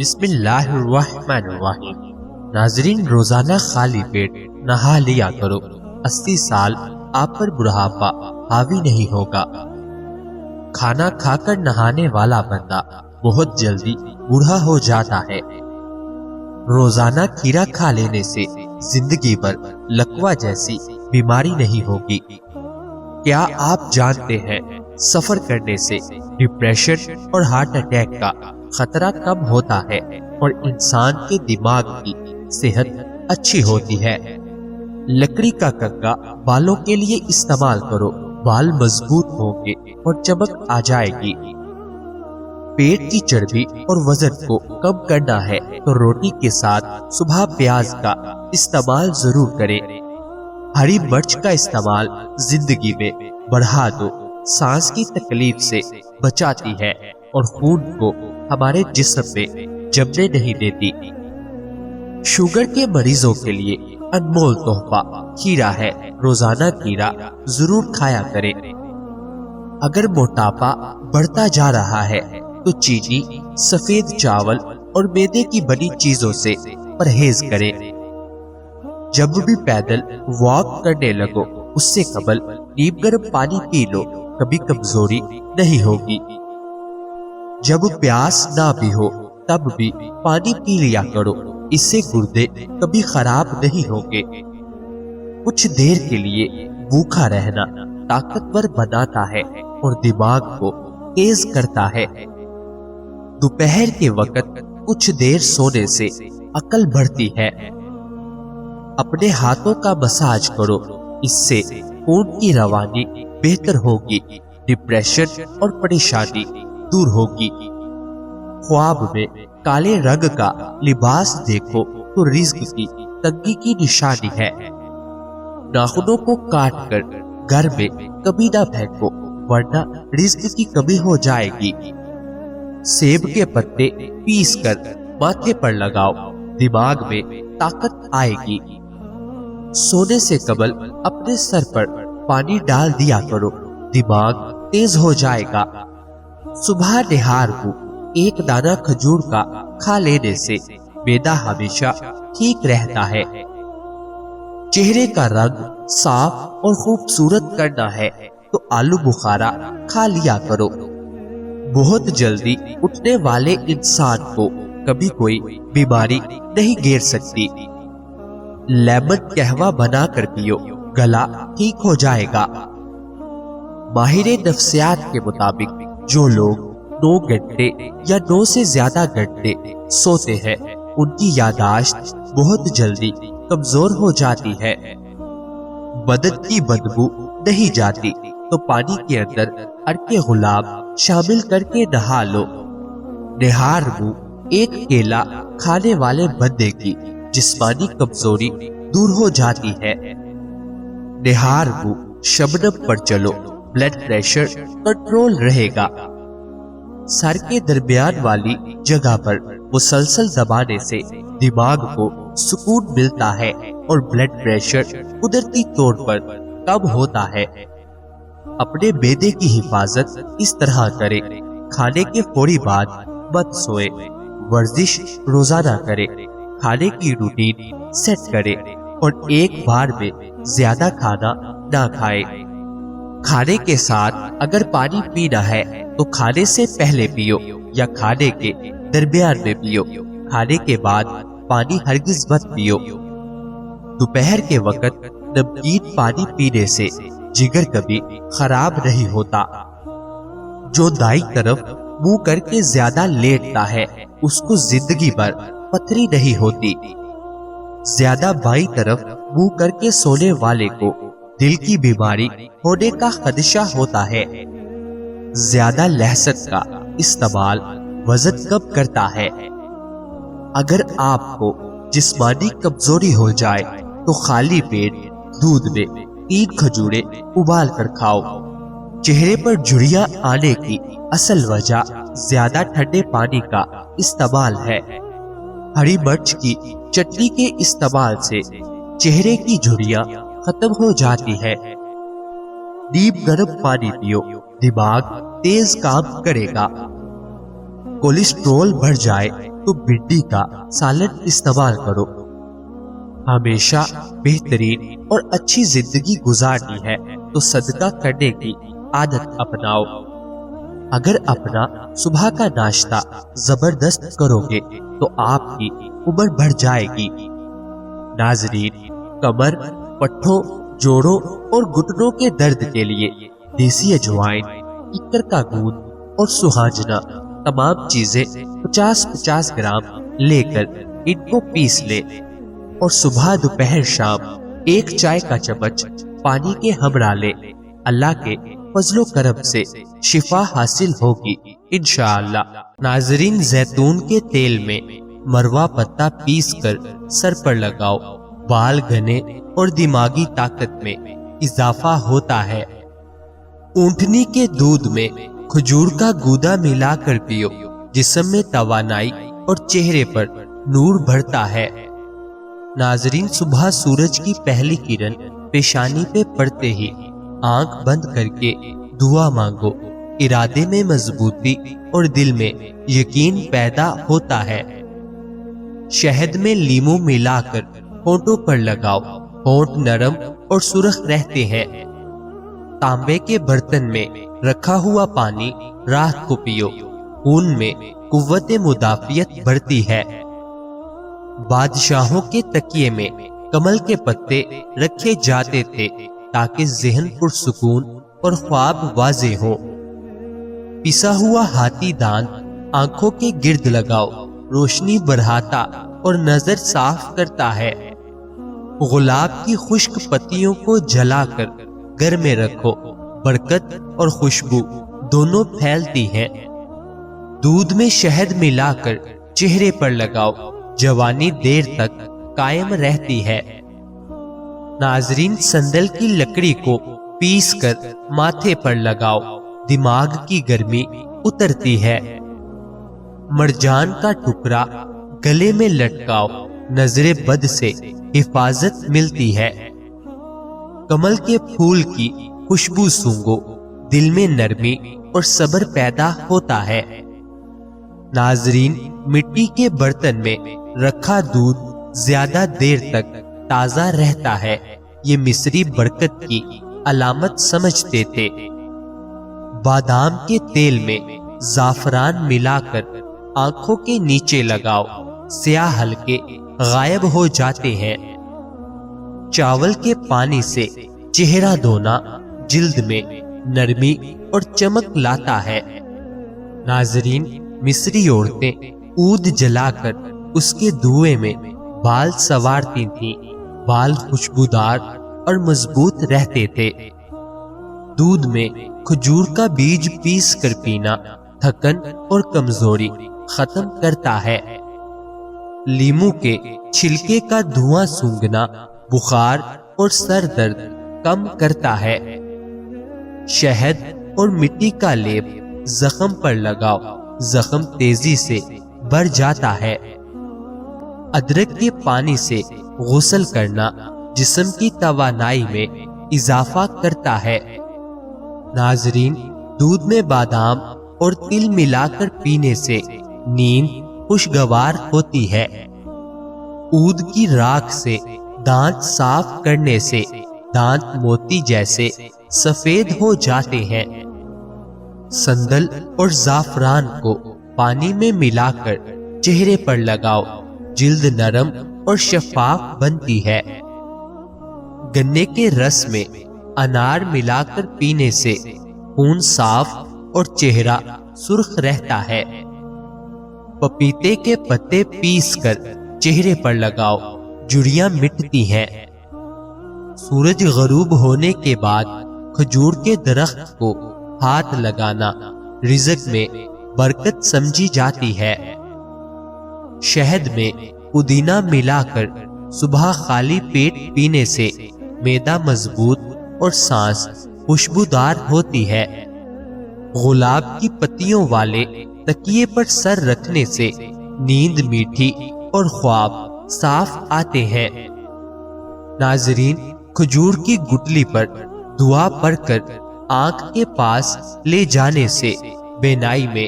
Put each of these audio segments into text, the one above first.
بسم اللہ الرحمن الرحیم۔ ناظرین، روزانہ خالی پیٹ نہا لیا کرو، 80 سال آپ پر بڑھاپا حاوی نہیں ہوگا۔ کھانا کھا کر نہانے والا بندہ بہت جلدی بوڑھا ہو جاتا ہے۔ روزانہ کھیرا کھا لینے سے زندگی بھر لکوہ جیسی بیماری نہیں ہوگی۔ کیا آپ جانتے ہیں سفر کرنے سے ڈپریشن اور ہارٹ اٹیک کا خطرہ کم ہوتا ہے اور انسان کے دماغ کی صحت اچھی ہوتی ہے۔ لکڑی کا کنگا بالوں کے لیے استعمال کرو، بال مضبوط ہوں گے اور چمک آ جائے گی۔ پیٹ کی چربی اور وزن کو کم کرنا ہے تو روٹی کے ساتھ صبح پیاز کا استعمال ضرور کریں۔ ہری مرچ کا استعمال زندگی میں بڑھا دو، سانس کی تکلیف سے بچاتی ہے اور خون کو ہمارے جسم میں جمنے نہیں دیتی۔ شوگر کے مریضوں کے لیے انمول تحفہ کھیرا ہے، روزانہ کھیرا ضرور کھایا کریں۔ اگر موٹاپا بڑھتا جا رہا ہے تو چینی، سفید چاول اور میدے کی بنی چیزوں سے پرہیز کریں۔ جب بھی پیدل واک کرنے لگو اس سے قبل نیم گرم پانی پی لو، کبھی کمزوری نہیں ہوگی۔ جب پیاس نہ بھی ہو تب بھی پانی پی لیا کرو، اس سے گردے کبھی خراب نہیں ہوں گے۔ کچھ دیر کے لیے بھوکا رہنا طاقتور بناتا ہے اور دماغ کو تیز کرتا ہے۔ دوپہر کے وقت کچھ دیر سونے سے عقل بڑھتی ہے۔ اپنے ہاتھوں کا مساج کرو، اس سے خون کی روانی بہتر ہوگی، ڈپریشن اور پریشانی دور ہوگی۔ خواب میں کالے رنگ کا لباس دیکھو تو رزق کی تنگی کی نشانی ہے۔ ناخنوں کو کاٹ کر گھر میں کبھی نہ پھینکو ورنہ رزق کی کمی ہو جائے گی۔ سیب کے پتے پیس کر ماتھے پر لگاؤ، دماغ میں طاقت آئے گی۔ سونے سے قبل اپنے سر پر پانی ڈال دیا کرو، دماغ تیز ہو جائے گا۔ صبح نہار کو ایک دانہ کھجور کا کھا لینے سے معدہ ہمیشہ ٹھیک رہتا ہے۔ چہرے کا رنگ صاف اور خوبصورت کرنا ہے تو آلو بخارا کھا لیا کرو۔ بہت جلدی اٹھنے والے انسان کو کبھی کوئی بیماری نہیں گھیر سکتی۔ لیمن قہوہ بنا کر پیو، گلا ٹھیک ہو جائے گا۔ ماہر نفسیات کے مطابق جو لوگ 9 گھنٹے یا 9 سے زیادہ گھنٹے سوتے ہیں ان کی یادداشت بہت جلدی کمزور ہو جاتی ہے۔ بدن کی بدبو نہیں جاتی تو پانی کے اندر عرق غلام شامل کر کے نہا لو۔ نہار منہ ایک کیلا کھانے والے بندے کی جسمانی کمزوری دور ہو جاتی ہے۔ نہار منہ شبنم پر چلو، بلڈ پریشر کنٹرول رہے گا۔ سر کے درمیان والی جگہ پر مسلسل دبانے سے دماغ کو سکون ملتا ہے اور بلڈ پریشر قدرتی طور پر کم ہوتا ہے۔ اپنے معدے کی حفاظت اس طرح کرے، کھانے کے فوری بعد مت سوئے، ورزش روزانہ کرے، کھانے کی روٹین سیٹ کرے اور ایک بار میں زیادہ کھانا نہ کھائے۔ کھانے کے ساتھ اگر پانی پینا ہے تو کھانے سے پہلے پیو یا کھانے کے درمیان میں پیو، کھانے کے بعد پانی ہرگز مت پیو۔ دوپہر کے وقت نمکین پانی پینے سے جگر کبھی خراب نہیں ہوتا۔ جو دائیں طرف منہ کر کے زیادہ لیٹتا ہے اس کو زندگی بھر پتھری نہیں ہوتی۔ زیادہ بائیں طرف منہ کر کے سونے والے کو دل کی بیماری ہونے کا خدشہ ہوتا ہے۔ زیادہ لہسن کا استعمال وزن کم کرتا ہے۔ اگر آپ کو جسمانی کمزوری ہو جائے تو خالی پیٹ دودھ میں 3 کھجوریں ابال کر کھاؤ۔ چہرے پر جھریاں آنے کی اصل وجہ زیادہ ٹھنڈے پانی کا استعمال ہے۔ ہری مرچ کی چٹنی کے استعمال سے چہرے کی جھریاں ختم ہو جاتی ہے۔ نیم گرم پانی پیو، دماغ تیز کام کرے گا۔ کولیسٹرول بڑھ جائے تو بھنڈی کا سالن استعمال کرو۔ ہمیشہ بہترین اور اچھی زندگی گزارنی ہے تو صدقہ کرنے کی عادت اپناؤ۔ اگر اپنا صبح کا ناشتہ زبردست کرو گے تو آپ کی عمر بڑھ جائے گی۔ ناظرین، کمر، پٹھوں، جوڑوں اور گھٹنوں کے درد کے لیے دیسی اجوائن، ککر کا گوند اور سہاجنا تمام چیزیں 50-50 گرام لے کر ان کو پیس لے اور صبح دوپہر شام ایک چائے کا چمچ پانی کے ہمراہ لے۔ اللہ کے فضل و کرم سے شفا حاصل ہوگی انشاءاللہ۔ ناظرین، زیتون کے تیل میں مروہ پتہ پیس کر سر پر لگاؤ، بال گھنے اور دماغی طاقت میں اضافہ ہوتا ہے۔ اونٹنی کے دودھ میں کھجور کا گودا ملا کر پیو، جسم میں توانائی اور چہرے پر نور بڑھتا ہے۔ ناظرین، صبح سورج کی پہلی کرن پیشانی پہ پڑتے ہی آنکھ بند کر کے دعا مانگو، ارادے میں مضبوطی اور دل میں یقین پیدا ہوتا ہے۔ شہد میں لیمو ملا کر ہونٹوں پر لگاؤ، ہونٹ نرم اور سرخ رہتے ہیں۔ تانبے کے برتن میں رکھا ہوا پانی رات کو پیو، خون میں قوت مدافعت بڑھتی ہے۔ بادشاہوں کے تکیے میں کمل کے پتے رکھے جاتے تھے تاکہ ذہن پرسکون اور خواب واضح ہو۔ پسا ہوا ہاتھی دانت آنکھوں کے گرد لگاؤ، روشنی بڑھاتا اور نظر صاف کرتا ہے۔ گلاب کی خشک پتیوں کو جلا کر گھر میں رکھو، برکت اور خوشبو دونوں پھیلتی ہیں۔ دودھ میں شہد ملا کر چہرے پر لگاؤ، جوانی دیر تک قائم رہتی ہے۔ ناظرین، سندل کی لکڑی کو پیس کر ماتھے پر لگاؤ، دماغ کی گرمی اترتی ہے۔ مرجان کا ٹکڑا گلے میں لٹکاؤ، نظر بد سے حفاظت ملتی ہے۔ کمل کے پھول کی خوشبو سونگو، دل میں نرمی اور صبر پیدا ہوتا ہے۔ ناظرین، مٹی کے برتن میں رکھا دودھ زیادہ دیر تک تازہ رہتا ہے، یہ مصری برکت کی علامت سمجھتے تھے۔ بادام کے تیل میں زعفران ملا کر آنکھوں کے نیچے لگاؤ، سیاہ حلقے غائب ہو جاتے ہیں۔ چاول کے پانی سے چہرہ دھونا جلد میں نرمی اور چمک لاتا ہے۔ ناظرین، مصری عورتیں عود جلا کر اس کے دھوئے میں بال سنوارتی تھیں، بال خوشبودار اور مضبوط رہتے تھے۔ دودھ میں کھجور کا بیج پیس کر پینا تھکن اور کمزوری ختم کرتا ہے۔ لیمو کے چھلکے کا دھواں سونگھنا بخار اور سر درد کم کرتا ہے۔ شہد اور مٹی کا لیپ زخم پر لگاؤ، زخم تیزی سے بڑھ جاتا ہے۔ ادرک کے پانی سے غسل کرنا جسم کی توانائی میں اضافہ کرتا ہے۔ ناظرین، دودھ میں بادام اور تل ملا کر پینے سے نیند خوشگوار ہوتی ہے۔ عود کی راکھ سے دانت صاف کرنے سے دانت موتی جیسے سفید ہو جاتے ہیں۔ سندل اور زعفران کو پانی میں ملا کر چہرے پر لگاؤ، جلد نرم اور شفاف بنتی ہے۔ گنے کے رس میں انار ملا کر پینے سے خون صاف اور چہرہ سرخ رہتا ہے۔ پپیتے کے پتے پیس کر چہرے پر لگاؤ، جھریاں مٹتی ہیں۔ سورج غروب ہونے کے بعد کھجور کے درخت کو ہاتھ لگانا رزق میں برکت سمجھی جاتی ہے۔ شہد میں پودینہ ملا کر صبح خالی پیٹ پینے سے معدہ مضبوط اور سانس خوشبودار ہوتی ہے۔ گلاب کی پتیوں والے تکیے پر سر رکھنے سے نیند میٹھی اور خواب صاف آتے ہیں۔ ناظرین، کھجور کی گٹلی پر دعا پڑھ کر آنکھ کے پاس لے جانے سے بینائی میں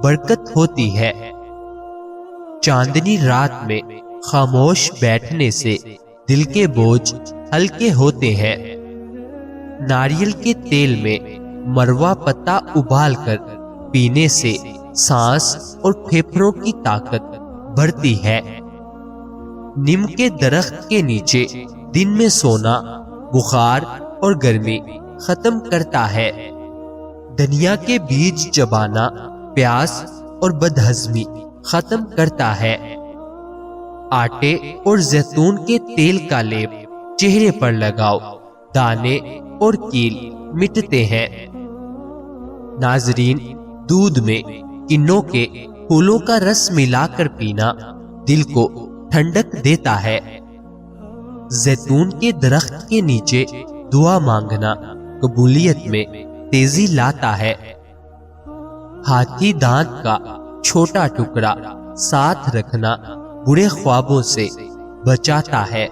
برکت ہوتی ہے۔ چاندنی رات میں خاموش بیٹھنے سے دل کے بوجھ ہلکے ہوتے ہیں۔ ناریل کے تیل میں مروا پتا ابال کر پینے سے سانس اور پھیپھڑوں کی طاقت بڑھتی ہے۔ نیم کے درخت کے نیچے دن میں سونا بخار اور گرمی ختم کرتا ہے۔ دھنیا کے بیج چبانا پیاس اور بدہضمی ختم کرتا ہے۔ آٹے اور زیتون کے تیل کا لیپ چہرے پر لگاؤ، دانے اور کیل مٹتے ہیں۔ ناظرین، دودھ میں کنوں کے پھولوں کا رس ملا کر پینا دل کو ٹھنڈک دیتا ہے۔ زیتون کے درخت کے نیچے دعا مانگنا قبولیت میں تیزی لاتا ہے۔ ہاتھی دانت کا چھوٹا ٹکڑا ساتھ رکھنا برے خوابوں سے بچاتا ہے۔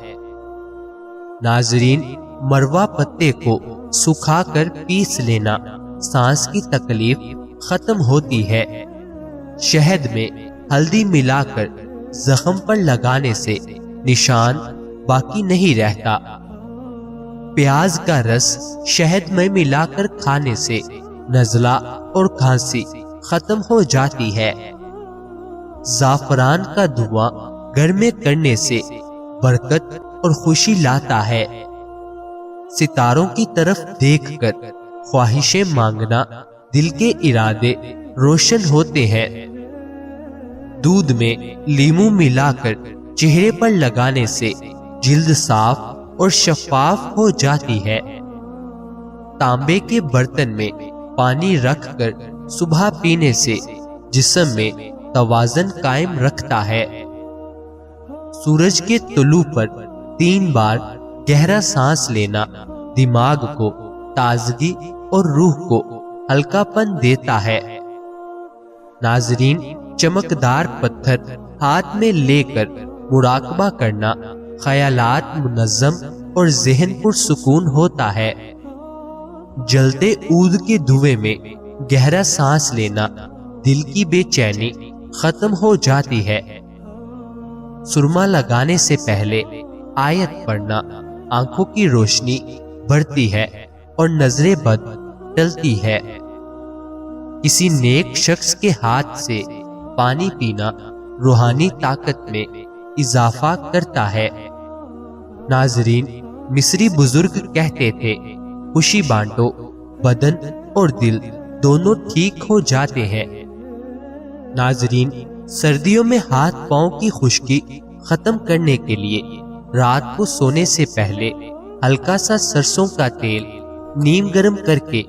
ناظرین، مروا پتے کو سکھا کر پیس لینا سانس کی تکلیف ختم ہوتی ہے۔ شہد میں ہلدی ملا کر زخم پر لگانے سے نشان باقی نہیں رہتا۔ پیاز کا رس شہد میں ملا کر کھانے سے نزلہ اور کھانسی ختم ہو جاتی ہے۔ زعفران کا دھواں گھر میں کرنے سے برکت اور خوشی لاتا ہے۔ ستاروں کی طرف دیکھ کر خواہشیں مانگنا دل کے ارادے روشن ہوتے ہیں۔ دودھ میں لیموں ملا کر چہرے پر لگانے سے جلد صاف اور شفاف ہو جاتی ہے۔ تانبے کے برتن میں پانی رکھ کر صبح پینے سے جسم میں توازن قائم رکھتا ہے۔ سورج کے طلوع پر 3 بار گہرا سانس لینا دماغ کو تازگی اور روح کو ہلکا پن دیتا ہے۔ ناظرین، چمکدار پتھر ہاتھ میں لے کر مراقبہ کرنا خیالات منظم اور ذہن پرسکون ہوتا ہے۔ جلتے عود کے دھویں میں گہرا سانس لینا دل کی بے چینی ختم ہو جاتی ہے۔ سرما لگانے سے پہلے آیت پڑھنا آنکھوں کی روشنی بڑھتی ہے اور نظر بد ٹلتی ہے۔ کسی نیک شخص کے ہاتھ سے پانی پینا روحانی طاقت میں اضافہ کرتا ہے۔ ناظرین، مصری بزرگ کہتے تھے، خوشی بانٹو، بدن اور دل دونوں ٹھیک ہو جاتے ہیں۔ ناظرین، سردیوں میں ہاتھ پاؤں کی خشکی ختم کرنے کے لیے رات کو سونے سے پہلے ہلکا سا سرسوں کا تیل نیم گرم کر کے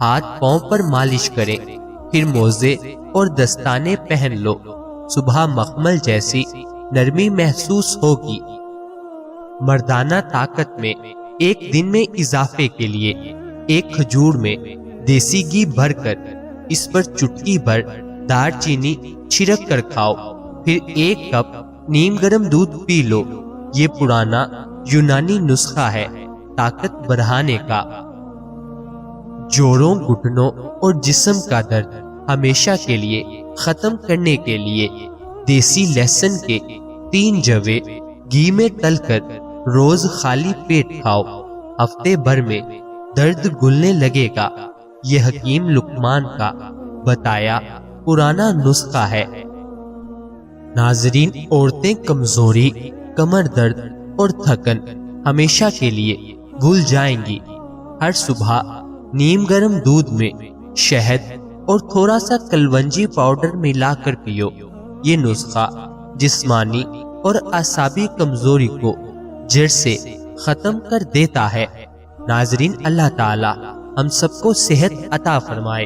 ہاتھ پاؤں پر مالش کریں، پھر موزے اور دستانے پہن لو۔ صبح مخمل جیسی نرمی محسوس ہوگی۔ مردانہ طاقت میں ایک دن میں اضافے کے لیے ایک کھجور میں دیسی گھی بھر کر اس پر چٹکی بھر دار چینی چھڑک کر کھاؤ، پھر 1 کپ نیم گرم دودھ پی لو۔ یہ پرانا یونانی نسخہ ہے طاقت بڑھانے کا۔ جوڑوں، گھٹنوں اور جسم کا درد ہمیشہ کے لیے ختم کرنے کے لیے دیسی لہسن کے 3 جوے گھی میں تل کر روز خالی پیٹ کھاؤ۔ ہفتے بھر میں درد گلنے لگے گا۔ یہ حکیم لقمان کا بتایا پرانا نسخہ ہے۔ ناظرین، عورتیں کمزوری، کمر درد اور تھکن ہمیشہ کے لیے بھول جائیں گی۔ ہر صبح نیم گرم دودھ میں شہد اور تھوڑا سا کلونجی پاؤڈر ملا کر پیو۔ یہ نسخہ جسمانی اور اعصابی کمزوری کو جڑ سے ختم کر دیتا ہے۔ ناظرین، اللہ تعالی ہم سب کو صحت عطا فرمائے۔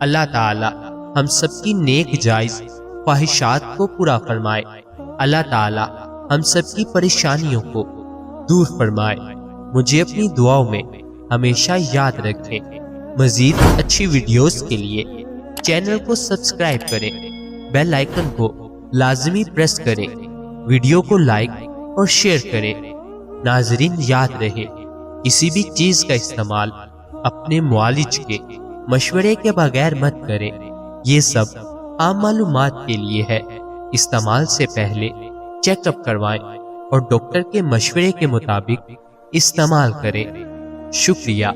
اللہ تعالی ہم سب کی نیک جائز خواہشات کو پورا فرمائے۔ اللہ تعالی ہم سب کی پریشانیوں کو دور فرمائے۔ مجھے اپنی دعاؤں میں ہمیشہ یاد رکھیں۔ مزید اچھی ویڈیوز کے لیے چینل کو سبسکرائب کریں، بیل آئیکن کو لازمی پریس کریں، ویڈیو کو لائک اور شیئر کریں۔ ناظرین، یاد رہے، کسی بھی چیز کا استعمال اپنے معالج کے مشورے کے بغیر مت کریں۔ یہ سب عام معلومات کے لیے ہے، استعمال سے پہلے چیک اپ کروائیں اور ڈاکٹر کے مشورے کے مطابق استعمال کریں۔ شکریہ۔